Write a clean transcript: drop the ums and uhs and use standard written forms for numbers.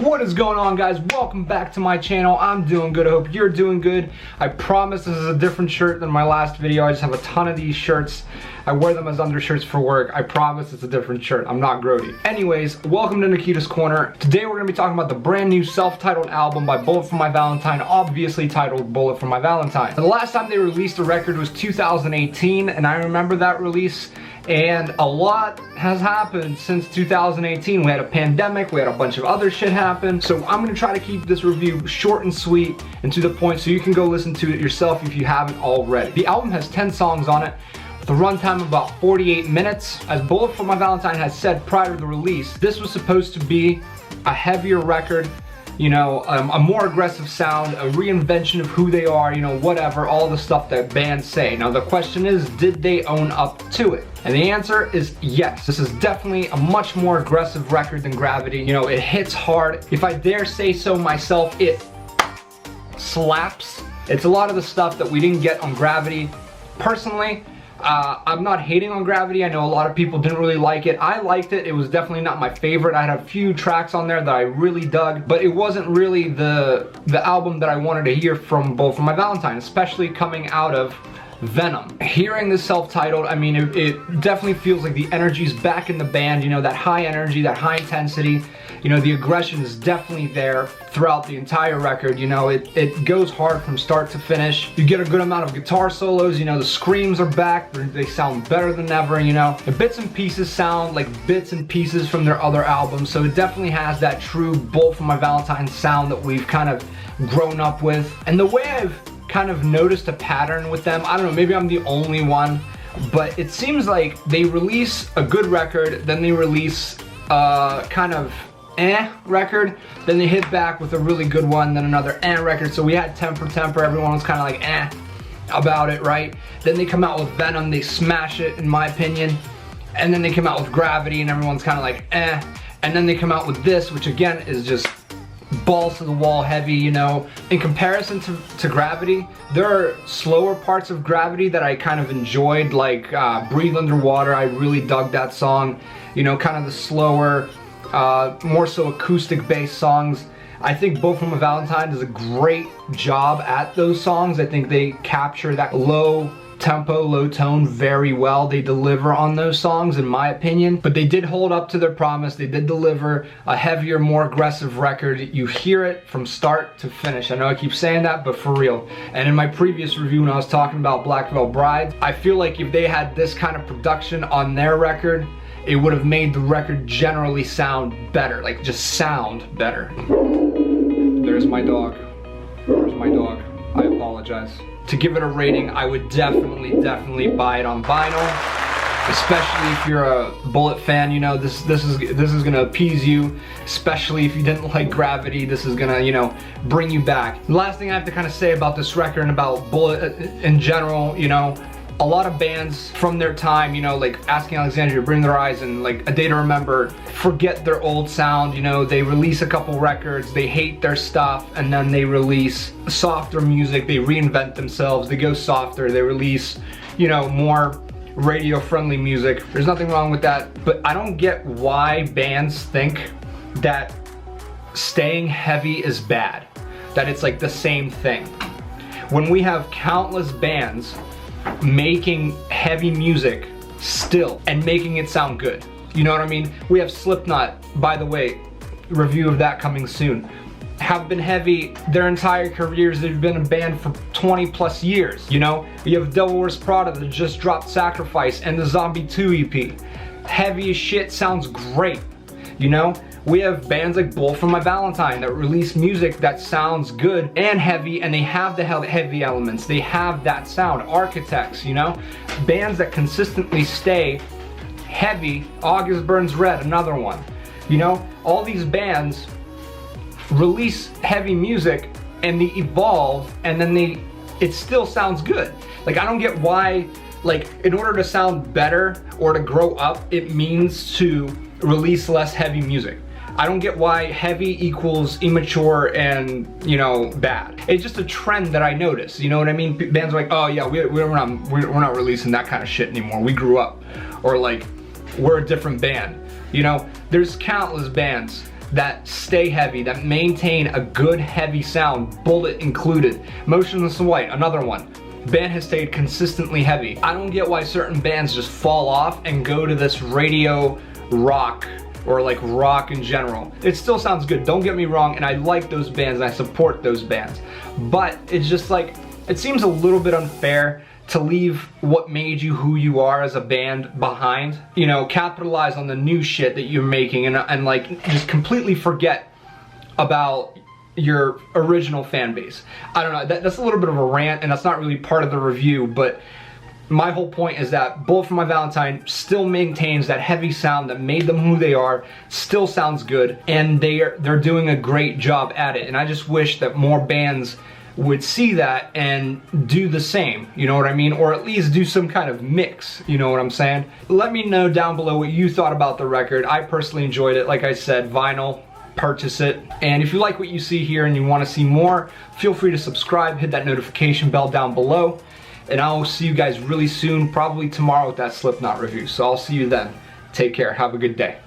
What is going on, guys? Welcome back to my channel. I'm doing good. I hope you're doing good. I promise this is a different shirt than my last video. I just have a ton of these shirts. I wear them as undershirts for work. I promise it's a different shirt. I'm not grody. Anyways, welcome to Nikita's Corner. Today we're going to be talking about the brand new self-titled album by Bullet for My Valentine, obviously titled Bullet for My Valentine. The last time they released a record was 2018, and I remember that release. And a lot has happened since 2018. We had a pandemic, we had a bunch of other shit happen. So I'm gonna try to keep this review short and sweet and to the point so you can go listen to it yourself if you haven't already. The album has 10 songs on it with a runtime of about 48 minutes. As Bullet for My Valentine has said prior to the release, this was supposed to be a heavier record, you know, a more aggressive sound, a reinvention of who they are, you know, whatever, all the stuff that bands say. Now the question is, did they own up to it? And the answer is yes. This is definitely a much more aggressive record than Gravity. You know, it hits hard. If I dare say so myself, it slaps. It's a lot of the stuff that we didn't get on Gravity. Personally, I'm not hating on Gravity. I know a lot of people didn't really like it. I liked it. It was definitely not my favorite. I had a few tracks on there that I really dug, but it wasn't really the album that I wanted to hear from Bullet for My Valentine, especially coming out of Venom. Hearing this self-titled, I mean, it definitely feels like the energy's back in the band, you know, that high energy, that high intensity, you know, the aggression is definitely there throughout the entire record, you know, it goes hard from start to finish. You get a good amount of guitar solos, you know, the screams are back, they sound better than ever, you know. The bits and pieces sound like bits and pieces from their other albums, so it definitely has that true Bullet for My Valentine sound that we've kind of grown up with. And the way I've kind of noticed a pattern with them, I don't know, maybe I'm the only one, but it seems like they release a good record, then they release a kind of record, then they hit back with a really good one, then another record. So we had Temper, everyone was kind of like about it, right? Then they come out with Venom, they smash it in my opinion, and then they come out with Gravity and everyone's kind of like and then they come out with this, which again is just balls to the wall heavy, you know. In comparison to Gravity, there are slower parts of Gravity that I kind of enjoyed, like Breathe Underwater. I really dug that song, you know, kind of the slower, more so acoustic based songs. I think Bullet for My Valentine does a great job at those songs. I think they capture that low tempo, low tone very well. They deliver on those songs in my opinion, but they did hold up to their promise. They did deliver a heavier, more aggressive record. You hear it from start to finish. I know I keep saying that, but for real. And in my previous review when I was talking about Black Veil Bride, I feel like if they had this kind of production on their record, it would have made the record generally sound better, like just sound better. There's my dog. There's my dog. I apologize. To give it a rating, I would definitely buy it on vinyl, especially if you're a Bullet fan. You know, this is gonna appease you, especially if you didn't like Gravity. This is gonna, you know, bring you back. The last thing I have to kind of say about this record and about Bullet in general, you know, a lot of bands from their time, you know, like Asking Alexandria, Bring Their Eyes, and like A Day to Remember, forget their old sound. You know, they release a couple records, they hate their stuff, and then they release softer music, they reinvent themselves, they go softer, they release, you know, more radio-friendly music. There's nothing wrong with that, but I don't get why bands think that staying heavy is bad, that it's like the same thing. When we have countless bands making heavy music still and making it sound good. You know what I mean? We have Slipknot, by the way, review of that coming soon, have been heavy their entire careers. They've been a band for 20 plus years, you know? You have Devil Wears Prada that just dropped Sacrifice and the Zombie 2 EP. Heavy as shit, sounds great, you know? We have bands like Bullet for My Valentine that release music that sounds good and heavy, and they have the heavy elements. They have that sound. Architects, you know? Bands that consistently stay heavy. August Burns Red, another one. You know? All these bands release heavy music and they evolve, and then it still sounds good. Like, I don't get why, like, in order to sound better or to grow up, it means to release less heavy music. I don't get why heavy equals immature and, you know, bad. It's just a trend that I notice, you know what I mean? Bands are like, oh yeah, we're not releasing that kind of shit anymore. We grew up. Or like, we're a different band. You know, there's countless bands that stay heavy, that maintain a good heavy sound, Bullet included. Motionless in White, another one. Band has stayed consistently heavy. I don't get why certain bands just fall off and go to this radio rock, or like rock in general. It still sounds good, don't get me wrong, and I like those bands and I support those bands. But it's just like, it seems a little bit unfair to leave what made you who you are as a band behind. You know, capitalize on the new shit that you're making and like just completely forget about your original fan base. I don't know, that's a little bit of a rant and that's not really part of the review, but my whole point is that Bullet for My Valentine still maintains that heavy sound that made them who they are, still sounds good, and they're doing a great job at it. And I just wish that more bands would see that and do the same, you know what I mean? Or at least do some kind of mix, you know what I'm saying? Let me know down below what you thought about the record. I personally enjoyed it. Like I said, vinyl, purchase it. And if you like what you see here and you want to see more, feel free to subscribe, hit that notification bell down below. And I will see you guys really soon, probably tomorrow with that Slipknot review. So I'll see you then. Take care. Have a good day.